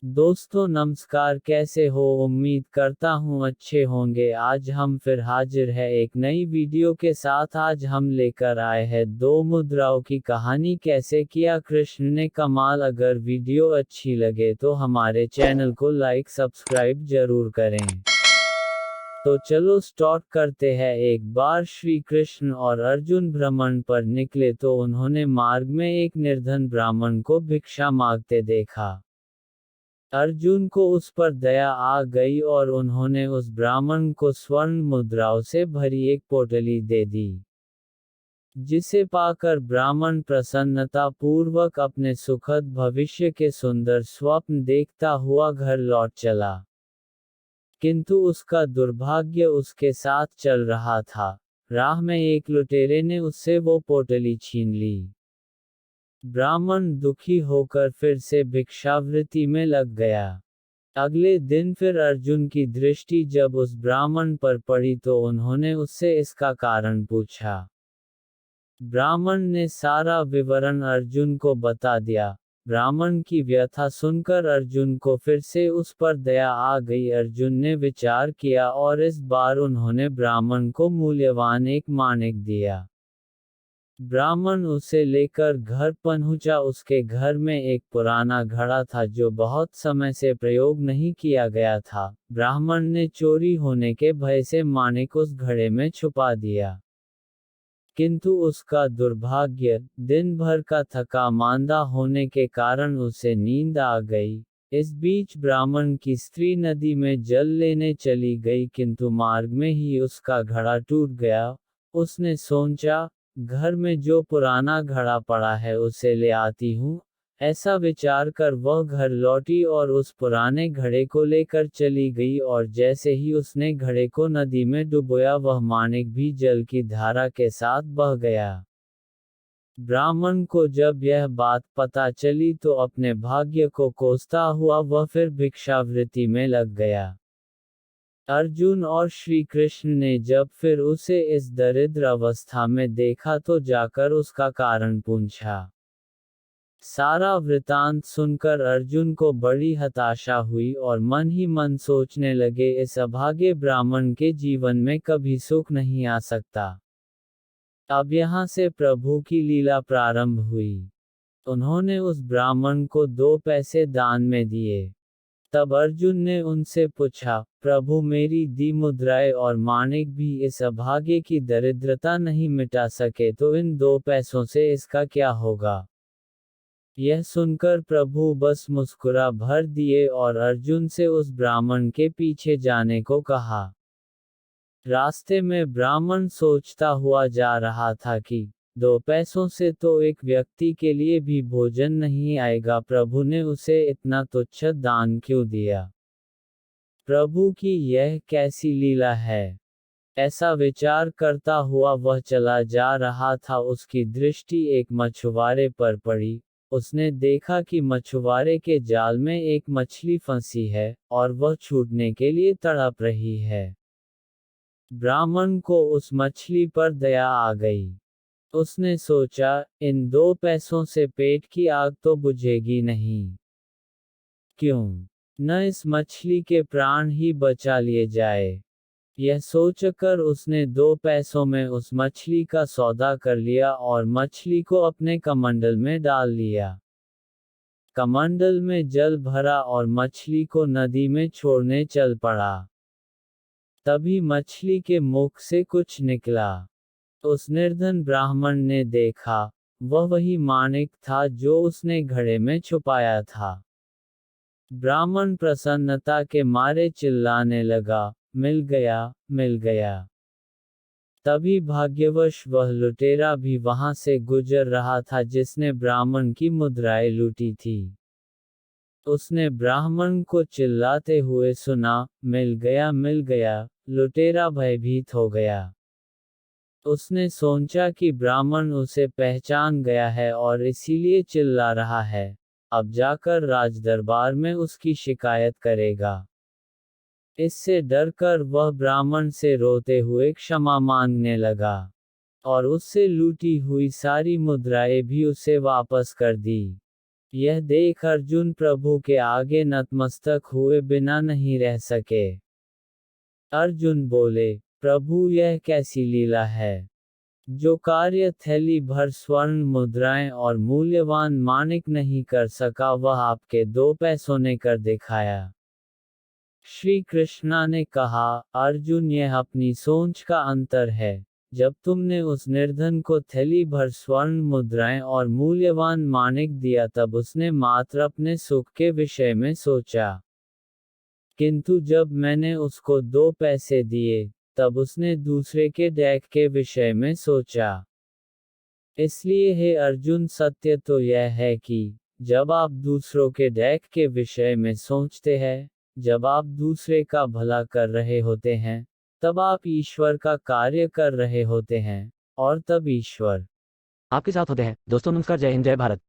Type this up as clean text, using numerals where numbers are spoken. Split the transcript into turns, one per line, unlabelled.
दोस्तों नमस्कार, कैसे हो? उम्मीद करता हूँ अच्छे होंगे। आज हम फिर हाजिर है एक नई वीडियो के साथ। आज हम लेकर आए हैं दो मुद्राओं की कहानी, कैसे किया कृष्ण ने कमाल। अगर वीडियो अच्छी लगे तो हमारे चैनल को लाइक सब्सक्राइब जरूर करें। तो चलो स्टार्ट करते हैं। एक बार श्री कृष्ण और अर्जुन भ्रमण पर निकले तो उन्होंने मार्ग में एक निर्धन ब्राह्मण को भिक्षा मांगते देखा। अर्जुन को उस पर दया आ गई और उन्होंने उस ब्राह्मण को स्वर्ण मुद्राओं से भरी एक पोटली दे दी, जिसे पाकर ब्राह्मण प्रसन्नता पूर्वक अपने सुखद भविष्य के सुंदर स्वप्न देखता हुआ घर लौट चला। किंतु उसका दुर्भाग्य उसके साथ चल रहा था। राह में एक लुटेरे ने उससे वो पोटली छीन ली। ब्राह्मण दुखी होकर फिर से भिक्षावृत्ति में लग गया। अगले दिन फिर अर्जुन की दृष्टि जब उस ब्राह्मण पर पड़ी तो उन्होंने उससे इसका कारण पूछा। ब्राह्मण ने सारा विवरण अर्जुन को बता दिया। ब्राह्मण की व्यथा सुनकर अर्जुन को फिर से उस पर दया आ गई। अर्जुन ने विचार किया और इस बार उन्होंने ब्राह्मण को मूल्यवान एक माणिक दिया। ब्राह्मण उसे लेकर घर पहुंचा। उसके घर में एक पुराना घड़ा था जो बहुत समय से प्रयोग नहीं किया गया था। ब्राह्मण ने चोरी होने के भय से माणिक उस घड़े में छुपा दिया। किंतु उसका दुर्भाग्य, दिन भर का थका मांदा होने के कारण उसे नींद आ गई। इस बीच ब्राह्मण की स्त्री नदी में जल लेने चली गई, किंतु मार्ग में ही उसका घड़ा टूट गया। उसने सोचा, घर में जो पुराना घड़ा पड़ा है उसे ले आती हूँ। ऐसा विचार कर वह घर लौटी और उस पुराने घड़े को लेकर चली गई, और जैसे ही उसने घड़े को नदी में डुबोया वह माणिक भी जल की धारा के साथ बह गया। ब्राह्मण को जब यह बात पता चली तो अपने भाग्य को कोसता हुआ वह फिर भिक्षावृत्ति में लग गया। अर्जुन और श्री कृष्ण ने जब फिर उसे इस दरिद्र अवस्था में देखा तो जाकर उसका कारण पूछा। सारा वृतांत सुनकर अर्जुन को बड़ी हताशा हुई और मन ही मन सोचने लगे, इस अभागे ब्राह्मण के जीवन में कभी सुख नहीं आ सकता। अब यहाँ से प्रभु की लीला प्रारंभ हुई। उन्होंने उस ब्राह्मण को 2 पैसे दान में दिए। तब अर्जुन ने उनसे पूछा, प्रभु मेरी दी मुद्राएं और माणिक भी इस अभागे की दरिद्रता नहीं मिटा सके तो इन 2 पैसों से इसका क्या होगा? यह सुनकर प्रभु बस मुस्कुरा भर दिए और अर्जुन से उस ब्राह्मण के पीछे जाने को कहा। रास्ते में ब्राह्मण सोचता हुआ जा रहा था कि 2 पैसों से तो एक व्यक्ति के लिए भी भोजन नहीं आएगा, प्रभु ने उसे इतना तुच्छ दान क्यों दिया? प्रभु की यह कैसी लीला है? ऐसा विचार करता हुआ वह चला जा रहा था। उसकी दृष्टि एक मछुआरे पर पड़ी। उसने देखा कि मछुआरे के जाल में एक मछली फंसी है और वह छूटने के लिए तड़प रही है। ब्राह्मण को उस मछली पर दया आ गई। उसने सोचा, इन 2 पैसों से पेट की आग तो बुझेगी नहीं, क्यों न इस मछली के प्राण ही बचा लिए जाए। यह सोचकर उसने 2 पैसों में उस मछली का सौदा कर लिया और मछली को अपने कमंडल में डाल लिया। कमंडल में जल भरा और मछली को नदी में छोड़ने चल पड़ा। तभी मछली के मुख से कुछ निकला। उस निर्धन ब्राह्मण ने देखा, वह वही माणिक था जो उसने घड़े में छुपाया था। ब्राह्मण प्रसन्नता के मारे चिल्लाने लगा, मिल गया, मिल गया। तभी भाग्यवश वह लुटेरा भी वहां से गुजर रहा था जिसने ब्राह्मण की मुद्राएं लूटी थी। उसने ब्राह्मण को चिल्लाते हुए सुना, मिल गया, मिल गया। लुटेरा भयभीत हो गया। उसने सोचा कि ब्राह्मण उसे पहचान गया है और इसीलिए चिल्ला रहा है। अब जाकर राजदरबार में उसकी शिकायत करेगा। इससे डरकर वह ब्राह्मण से रोते हुए क्षमा मांगने लगा और उससे लूटी हुई सारी मुद्राएं भी उसे वापस कर दी। यह देख अर्जुन प्रभु के आगे नतमस्तक हुए बिना नहीं रह सके। अर्जुन बोले, प्रभु यह कैसी लीला है? जो कार्य थैली भर स्वर्ण मुद्राएं और मूल्यवान माणिक नहीं कर सका वह आपके 2 पैसों ने कर दिखाया। श्री कृष्णा ने कहा, अर्जुन यह अपनी सोच का अंतर है। जब तुमने उस निर्धन को थैली भर स्वर्ण मुद्राएं और मूल्यवान माणिक दिया तब उसने मात्र अपने सुख के विषय में सोचा। किंतु जब मैंने उसको 2 पैसे दिए, तब उसने दूसरे के डैक के विषय में सोचा। इसलिए हे अर्जुन सत्य तो यह है कि जब आप दूसरों के डैक के विषय में सोचते हैं, जब आप दूसरे का भला कर रहे होते हैं, तब आप ईश्वर का कार्य कर रहे होते हैं, और तब ईश्वर
आपके साथ होते हैं। दोस्तों नमस्कार, जय हिंद, जय भारत।